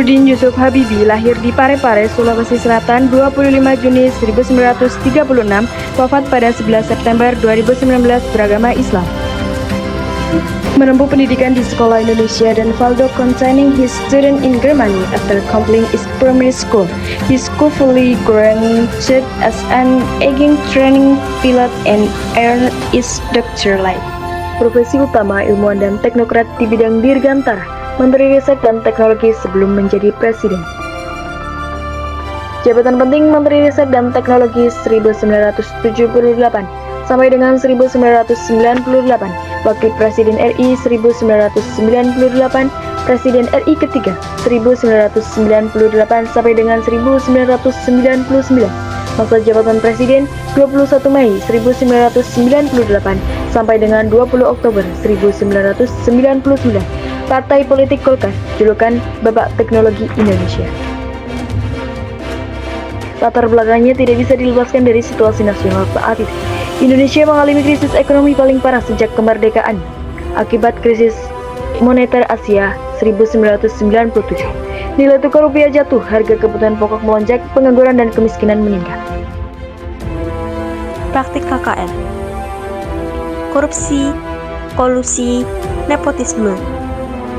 Baharudin Yusuf Habibie lahir di Parepare, Sulawesi Selatan 25 Juni 1936, wafat pada 11 September 2019, beragama Islam. Menempuh pendidikan di Sekolah Indonesia dan Valdo continuing his student in Germany after completing his primary school. He skillfully graduated as an aging training pilot and earned his doctorate. Profesi utama ilmuwan dan teknokrat di bidang dirgantara, Menteri Riset dan Teknologi sebelum menjadi presiden. Jabatan penting Menteri Riset dan Teknologi 1978 sampai dengan 1998, Wakil Presiden RI 1998, Presiden RI ketiga 1998 sampai dengan 1999, masa jabatan Presiden 21 Mei 1998 sampai dengan 20 Oktober 1999, Partai Politik Golkar, julukan Bapak Teknologi Indonesia. Latar belakangnya tidak bisa dilepaskan dari situasi nasional saat itu. Indonesia mengalami krisis ekonomi paling parah sejak kemerdekaan akibat krisis moneter Asia 1997. Nilai tukar rupiah jatuh, harga kebutuhan pokok melonjak, pengangguran dan kemiskinan meningkat. Praktik KKN, korupsi, kolusi, nepotisme,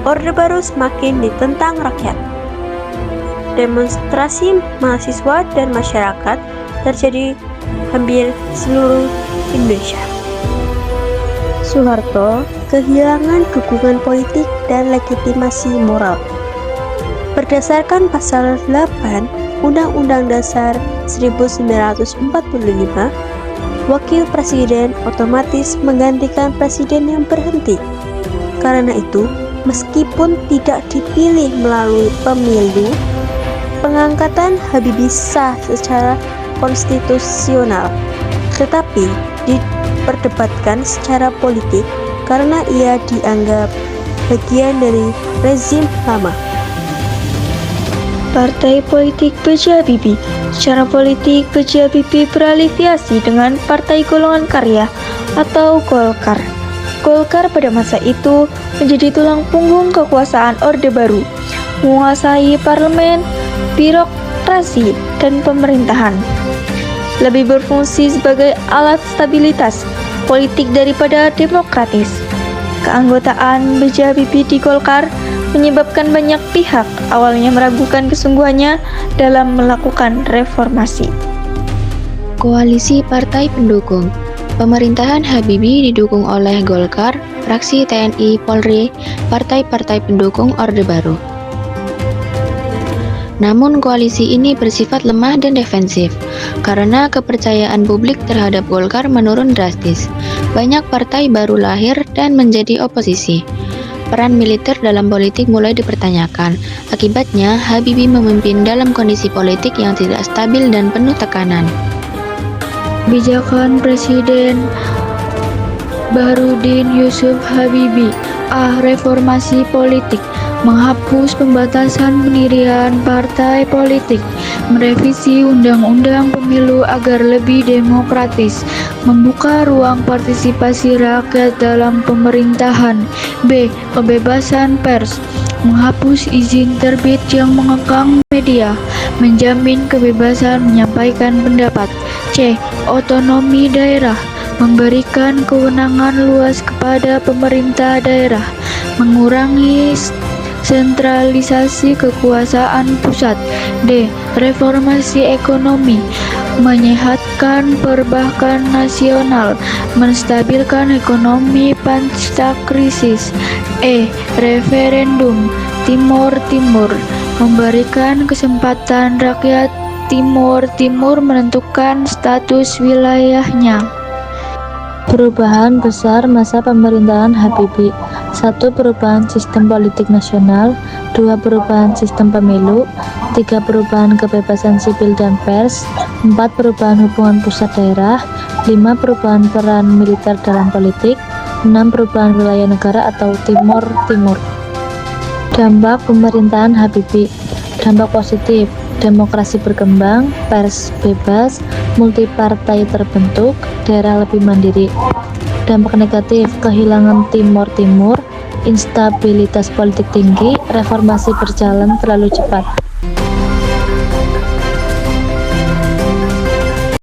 Orde Baru semakin ditentang rakyat. Demonstrasi mahasiswa dan masyarakat terjadi hampir seluruh Indonesia. Soeharto kehilangan dukungan politik dan legitimasi moral. Berdasarkan pasal 8 Undang-Undang Dasar 1945, Wakil Presiden otomatis menggantikan presiden yang berhenti. Karena itu, meskipun tidak dipilih melalui pemilu, pengangkatan Habibie sah secara konstitusional, tetapi diperdebatkan secara politik karena ia dianggap bagian dari rezim lama. Partai politik B.J. Habibie. Secara politik, B.J. Habibie berafiliasi dengan Partai Golongan Karya atau Golkar. Golkar pada masa itu menjadi tulang punggung kekuasaan Orde Baru, menguasai parlemen, birokrasi, dan pemerintahan. Lebih berfungsi sebagai alat stabilitas politik daripada demokratis. Keanggotaan B.J. Habibie di Golkar menyebabkan banyak pihak awalnya meragukan kesungguhannya dalam melakukan reformasi. Koalisi partai pendukung. Pemerintahan Habibie didukung oleh Golkar, fraksi TNI, Polri, partai-partai pendukung Orde Baru. Namun koalisi ini bersifat lemah dan defensif, karena kepercayaan publik terhadap Golkar menurun drastis. Banyak partai baru lahir dan menjadi oposisi. Peran militer dalam politik mulai dipertanyakan. Akibatnya, Habibie memimpin dalam kondisi politik yang tidak stabil dan penuh tekanan. Kebijakan Presiden Baharudin Yusuf Habibie. Reformasi politik, menghapus pembatasan pendirian partai politik, merevisi undang-undang pemilu agar lebih demokratis, membuka ruang partisipasi rakyat dalam pemerintahan. B. Pembebasan pers, menghapus izin terbit yang mengekang media, menjamin kebebasan menyampaikan pendapat. C. Otonomi daerah, memberikan kewenangan luas kepada pemerintah daerah, mengurangi sentralisasi kekuasaan pusat. D. Reformasi ekonomi, menyehatkan perbankan nasional, menstabilkan ekonomi pasca krisis. E. Referendum Timur Timur, memberikan kesempatan rakyat Timur Timur menentukan status wilayahnya. Perubahan besar masa pemerintahan Habibie. 1. Perubahan sistem politik nasional. 2. Perubahan sistem pemilu. 3. Perubahan kebebasan sipil dan pers. 4. Perubahan hubungan pusat daerah. 5. Perubahan peran militer dalam politik. 6. Perubahan wilayah negara atau Timur Timur. Dampak pemerintahan Habibie. Dampak positif: demokrasi berkembang, pers bebas, multipartai terbentuk, daerah lebih mandiri. Dampak negatif: kehilangan Timur Timur, instabilitas politik tinggi, reformasi berjalan terlalu cepat.